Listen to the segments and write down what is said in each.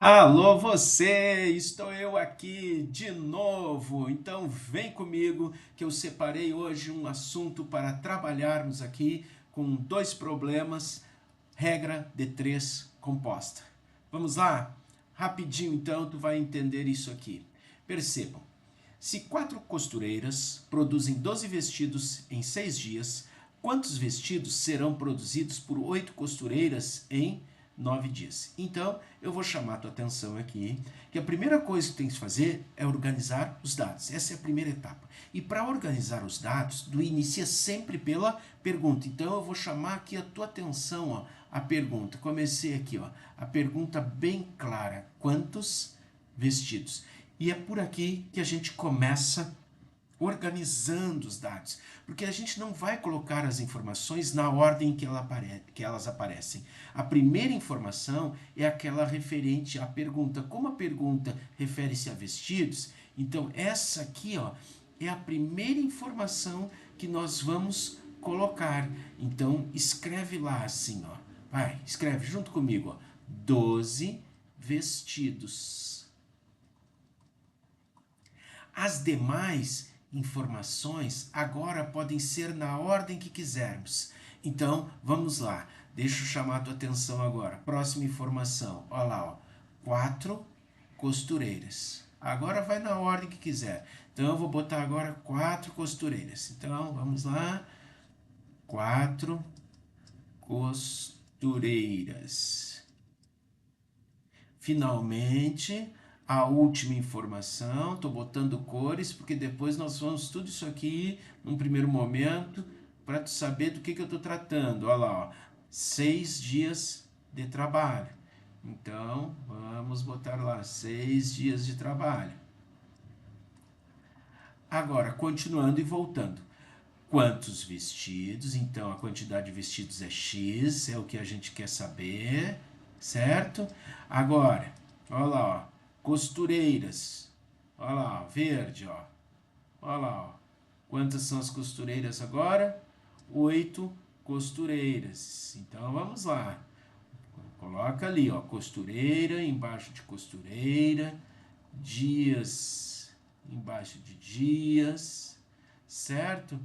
Alô, você! Estou eu aqui de novo. Então vem comigo que eu separei hoje um assunto para trabalharmos aqui com dois problemas, regra de três composta. Vamos lá? Rapidinho então tu vai entender isso aqui. Percebam, se quatro costureiras produzem 12 vestidos em 6 dias, quantos vestidos serão produzidos por 8 costureiras em 9 dias? Então, eu vou chamar a tua atenção aqui, que a primeira coisa que tem que fazer é organizar os dados. Essa é a primeira etapa. E para organizar os dados, tu inicia sempre pela pergunta. Então, eu vou chamar aqui a tua atenção, ó, a pergunta. Comecei aqui, ó, a pergunta bem clara. Quantos vestidos? E é por aqui que a gente começa organizando os dados, porque a gente não vai colocar as informações na ordem que elas aparecem. A primeira informação é aquela referente à pergunta. Como a pergunta refere-se a vestidos, então essa aqui, ó, é a primeira informação que nós vamos colocar. Então escreve lá assim, ó. Vai, escreve junto comigo, ó. 12 vestidos. As demais informações agora podem ser na ordem que quisermos. Então, vamos lá. Deixa eu chamar a tua atenção agora. Próxima informação. Olha lá, ó. 4 costureiras. Agora vai na ordem que quiser. Então, eu vou botar agora 4 costureiras. Então, vamos lá. 4 costureiras. Finalmente, a última informação, estou botando cores, porque depois nós vamos tudo isso aqui num primeiro momento, para tu saber do que eu estou tratando. Olha lá, ó, 6 dias de trabalho. Então, vamos botar lá, 6 dias de trabalho. Agora, continuando e voltando. Quantos vestidos? Então, a quantidade de vestidos é X, é o que a gente quer saber, certo? Agora, olha lá, ó, costureiras. Olha lá, ó, verde, ó. Olha lá, ó. Quantas são as costureiras agora? 8 costureiras. Então, vamos lá. Coloca ali, ó, costureira, embaixo de costureira, dias, embaixo de dias, certo?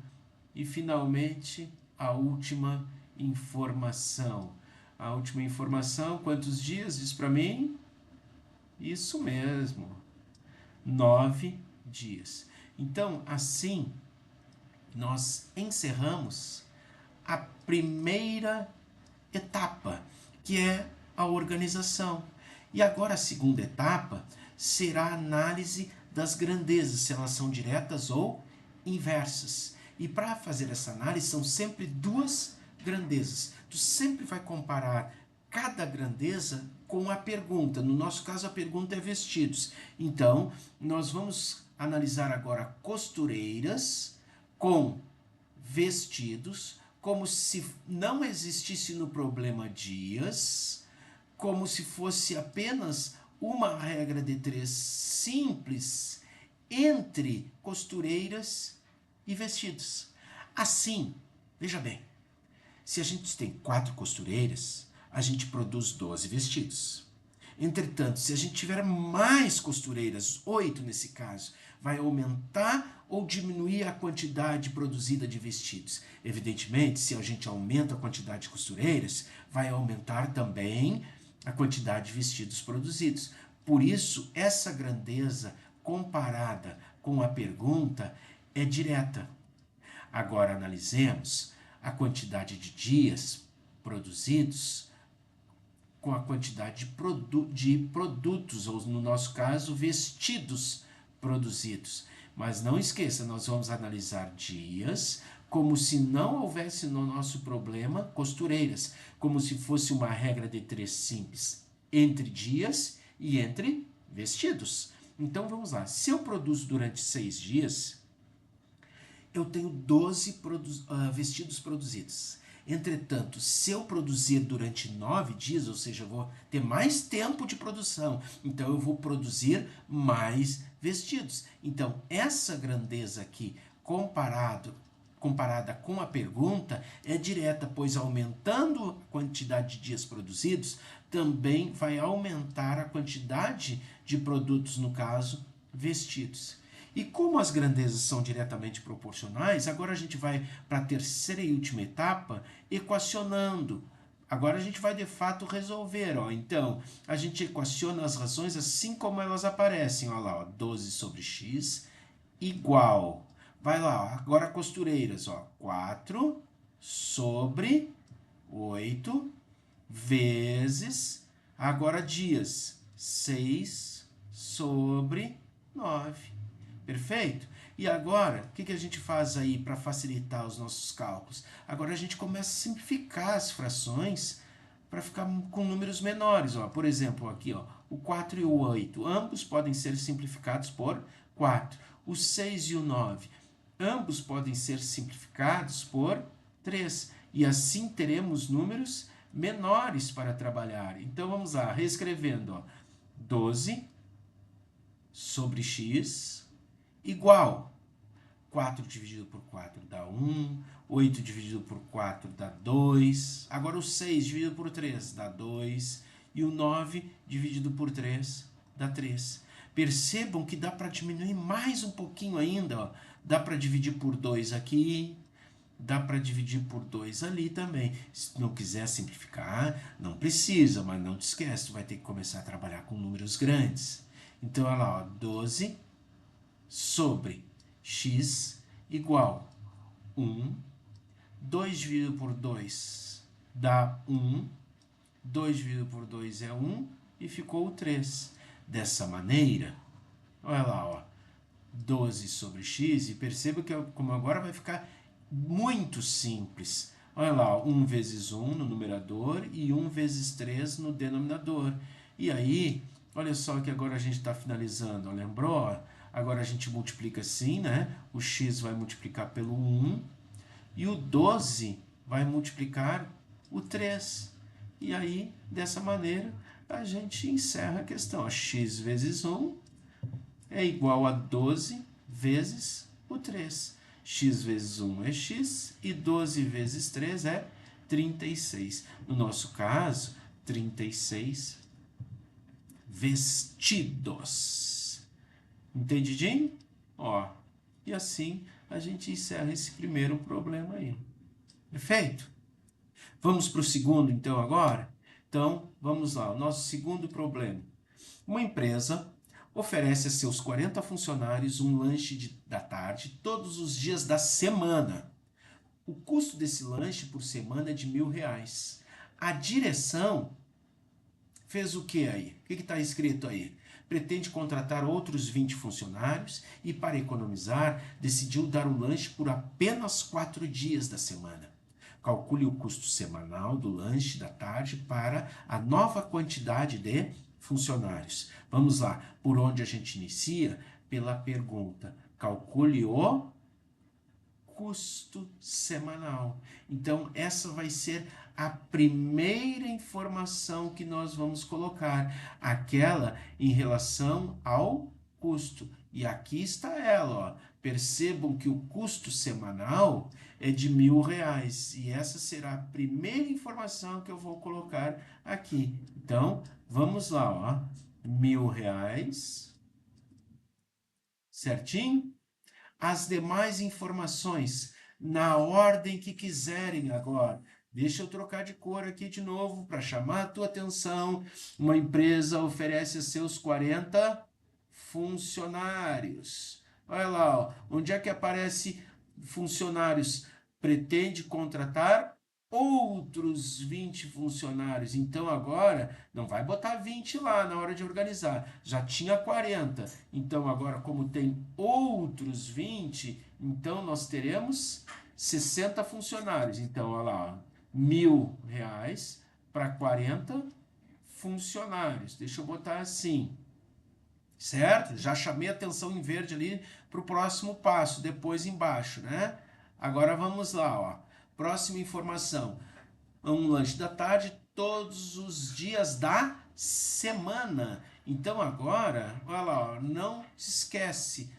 E finalmente a última informação. A última informação, quantos dias? Diz para mim? Isso mesmo, 9 dias. Então, assim, nós encerramos a primeira etapa, que é a organização. E agora a segunda etapa será a análise das grandezas, se elas são diretas ou inversas. E para fazer essa análise são sempre duas grandezas. Tu sempre vai comparar cada grandeza com a pergunta. No nosso caso, a pergunta é vestidos. Então, nós vamos analisar agora costureiras com vestidos, como se não existisse no problema dias, como se fosse apenas uma regra de três simples entre costureiras e vestidos. Assim, veja bem, se a gente tem 4 costureiras, a gente produz 12 vestidos. Entretanto, se a gente tiver mais costureiras, 8 nesse caso, vai aumentar ou diminuir a quantidade produzida de vestidos? Evidentemente, se a gente aumenta a quantidade de costureiras, vai aumentar também a quantidade de vestidos produzidos. Por isso, essa grandeza comparada com a pergunta é direta. Agora analisemos a quantidade de dias produzidos com a quantidade de produtos, ou no nosso caso, vestidos produzidos. Mas não esqueça, nós vamos analisar dias como se não houvesse no nosso problema costureiras, como se fosse uma regra de três simples entre dias e entre vestidos. Então vamos lá, se eu produzo durante 6 dias, eu tenho 12 vestidos produzidos. Entretanto, se eu produzir durante 9 dias, ou seja, eu vou ter mais tempo de produção, então eu vou produzir mais vestidos. Então, essa grandeza aqui, comparado comparada com a pergunta é direta, pois aumentando a quantidade de dias produzidos, também vai aumentar a quantidade de produtos, no caso, vestidos. E como as grandezas são diretamente proporcionais, agora a gente vai para a terceira e última etapa, equacionando. Agora a gente vai de fato resolver, ó. Então, a gente equaciona as razões assim como elas aparecem, ó lá, ó, 12 sobre x igual. Vai lá, ó, agora costureiras, ó, 4 sobre 8 vezes, agora dias, 6 sobre 9. Perfeito? E agora, o que a gente faz aí para facilitar os nossos cálculos? Agora a gente começa a simplificar as frações para ficar com números menores. Ó. Por exemplo, aqui ó, o 4 e o 8, ambos podem ser simplificados por 4. O 6 e o 9, ambos podem ser simplificados por 3. E assim teremos números menores para trabalhar. Então vamos lá, reescrevendo. Ó. 12 sobre x igual 4 dividido por 4 dá 1, 8 dividido por 4 dá 2, agora o 6 dividido por 3 dá 2, e o 9 dividido por 3 dá 3. Percebam que dá para diminuir mais um pouquinho ainda, ó. Dá para dividir por 2 aqui, dá para dividir por 2 ali também. Se não quiser simplificar, não precisa, mas não te esquece, tu vai ter que começar a trabalhar com números grandes. Então, olha lá, ó, 12 sobre x igual 1, 2 dividido por 2 dá 1, 2 dividido por 2 é 1 e ficou o 3. Dessa maneira, olha lá, ó, 12 sobre x, e perceba que como agora vai ficar muito simples. Olha lá, 1 vezes 1 no numerador e 1 vezes 3 no denominador. E aí, olha só que agora a gente está finalizando, ó, lembrou? Agora a gente multiplica assim, né? O x vai multiplicar pelo 1 e o 12 vai multiplicar o 3. E aí, dessa maneira, a gente encerra a questão. Ó, x vezes 1 é igual a 12 vezes o 3. X vezes 1 é x e 12 vezes 3 é 36. No nosso caso, 36 vestidos. Entendidinho? Ó, e assim a gente encerra esse primeiro problema aí. Perfeito? Vamos para o segundo, então, agora? Então, vamos lá. O nosso segundo problema. Uma empresa oferece a seus 40 funcionários um lanche da tarde todos os dias da semana. O custo desse lanche por semana é de R$ 1.000. A direção fez o que aí? O que está escrito aí? Pretende contratar outros 20 funcionários e, para economizar, decidiu dar o lanche por apenas 4 dias da semana. Calcule o custo semanal do lanche da tarde para a nova quantidade de funcionários. Vamos lá, por onde a gente inicia? Pela pergunta. Calcule o custo semanal. Então, essa vai ser a primeira informação que nós vamos colocar, aquela em relação ao custo. E aqui está ela, ó. Percebam que o custo semanal é de R$ 1.000, e essa será a primeira informação que eu vou colocar aqui. Então, vamos lá, ó. R$ 1.000, certinho? As demais informações na ordem que quiserem agora. Deixa eu trocar de cor aqui de novo para chamar a tua atenção. Uma empresa oferece a seus 40 funcionários. Olha lá, ó, onde é que aparece funcionários? Pretende contratar outros 20 funcionários. Então agora não vai botar 20 lá na hora de organizar. Já tinha 40. Então agora, como tem outros 20, então nós teremos 60 funcionários. Então, olha lá, R$ 1.000 para 40 funcionários. Deixa eu botar assim. Certo? Já chamei a atenção em verde ali para o próximo passo, depois embaixo, né? Agora vamos lá, ó. Próxima informação. Um lanche da tarde todos os dias da semana. Então agora, olha lá, ó, não se esquece.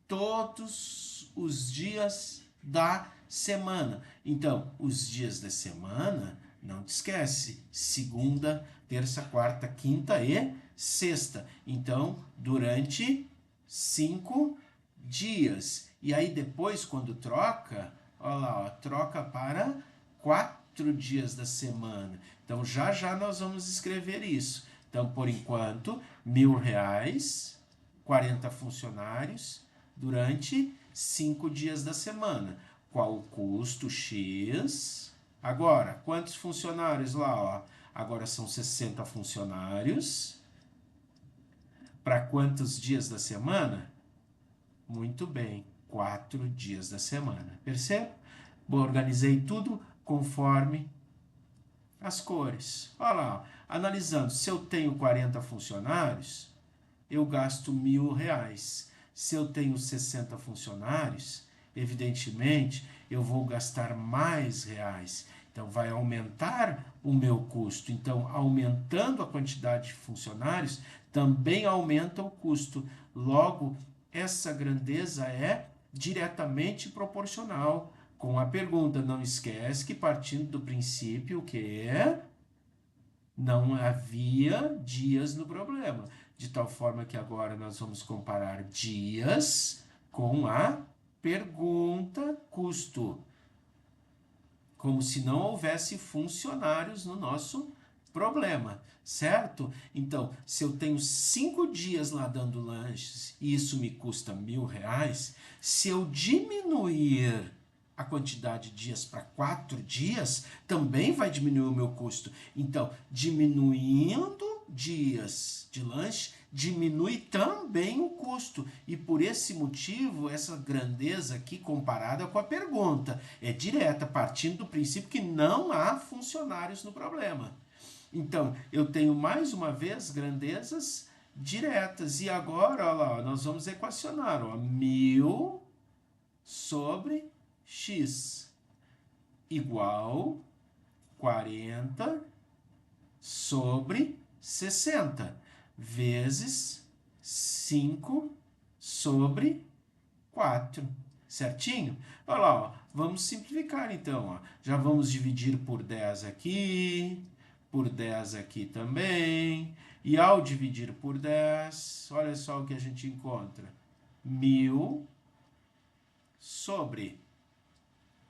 Todos os dias da semana. Então, os dias da semana, não te esquece, segunda, terça, quarta, quinta e sexta. Então, durante 5 dias. E aí depois, quando troca, olha lá, ó, troca para 4 dias da semana. Então, já já nós vamos escrever isso. Então, por enquanto, R$ 1.000, 40 funcionários, durante 5 dias da semana. Qual o custo? X. Agora, quantos funcionários lá? Ó? Agora são 60 funcionários. Para quantos dias da semana? Muito bem, 4 dias da semana. Percebe? Bom, organizei tudo conforme as cores. Olha lá, analisando, se eu tenho 40 funcionários, eu gasto R$ 1.000. Se eu tenho 60 funcionários, evidentemente, eu vou gastar mais reais. Então, vai aumentar o meu custo. Então, aumentando a quantidade de funcionários, também aumenta o custo. Logo, essa grandeza é diretamente proporcional com a pergunta. Não esquece que partindo do princípio que não havia dias no problema. De tal forma que agora nós vamos comparar dias com a pergunta custo. Como se não houvesse funcionários no nosso problema, certo? Então, se eu tenho 5 dias lá dando lanches e isso me custa R$ 1.000, se eu diminuir a quantidade de dias para 4 dias, também vai diminuir o meu custo. Então, diminuindo dias de lanche, diminui também o custo. E por esse motivo, essa grandeza aqui comparada com a pergunta é direta, partindo do princípio que não há funcionários no problema. Então, eu tenho mais uma vez grandezas diretas. E agora, olha lá, nós vamos equacionar. Ó, 1.000 sobre x igual 40 sobre 60 vezes 5 sobre 4. Certinho? Olha lá, ó, vamos simplificar então. Ó. Já vamos dividir por 10 aqui, por 10 aqui também. E ao dividir por 10, olha só o que a gente encontra. 1.000 sobre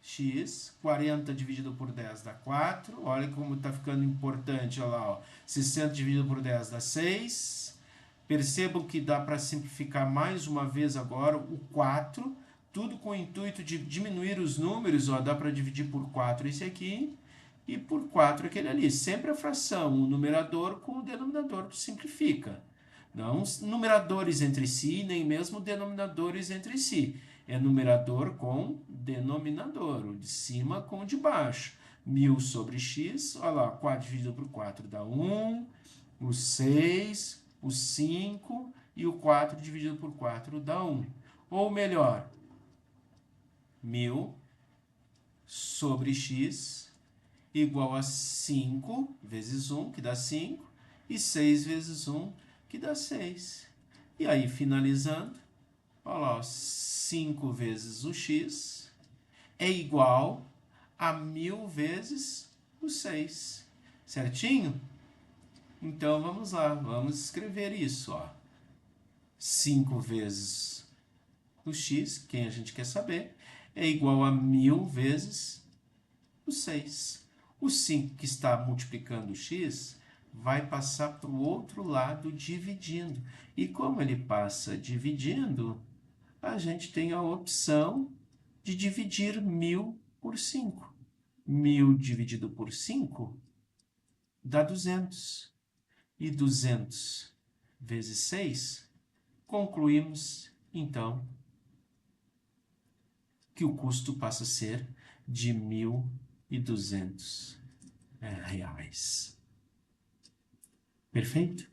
x, 40 dividido por 10 dá 4. Olha como está ficando importante. Olha lá, ó. 60 dividido por 10 dá 6. Percebam que dá para simplificar mais uma vez agora o 4. Tudo com o intuito de diminuir os números. Ó. Dá para dividir por 4 esse aqui e por 4 aquele ali. Sempre a fração, o numerador com o denominador simplifica. Não os numeradores entre si, nem mesmo denominadores entre si. É numerador com denominador, o de cima com o de baixo. 1.000 sobre x, olha lá, 4 dividido por 4 dá 1, o 6, o 5 e o 4 dividido por 4 dá 1. Ou melhor, 1.000 sobre x igual a 5 vezes 1, que dá 5, e 6 vezes 1, que dá 6. E aí, finalizando, olha lá, 5 vezes o x é igual a 1.000 vezes o 6. Certinho? Então, vamos lá, vamos escrever isso. Ó. 5 vezes o x, quem a gente quer saber, é igual a 1.000 vezes o 6. O 5 que está multiplicando o x vai passar para o outro lado dividindo. E como ele passa dividindo, a gente tem a opção de dividir 1.000 por 5. 1.000 dividido por 5 dá 200. E 200 vezes 6, concluímos, então, que o custo passa a ser de R$ 1.200. Perfeito?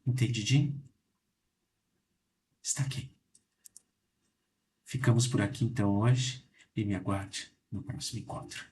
Entendidinho? Está aqui. Ficamos por aqui então hoje e me aguarde no próximo encontro.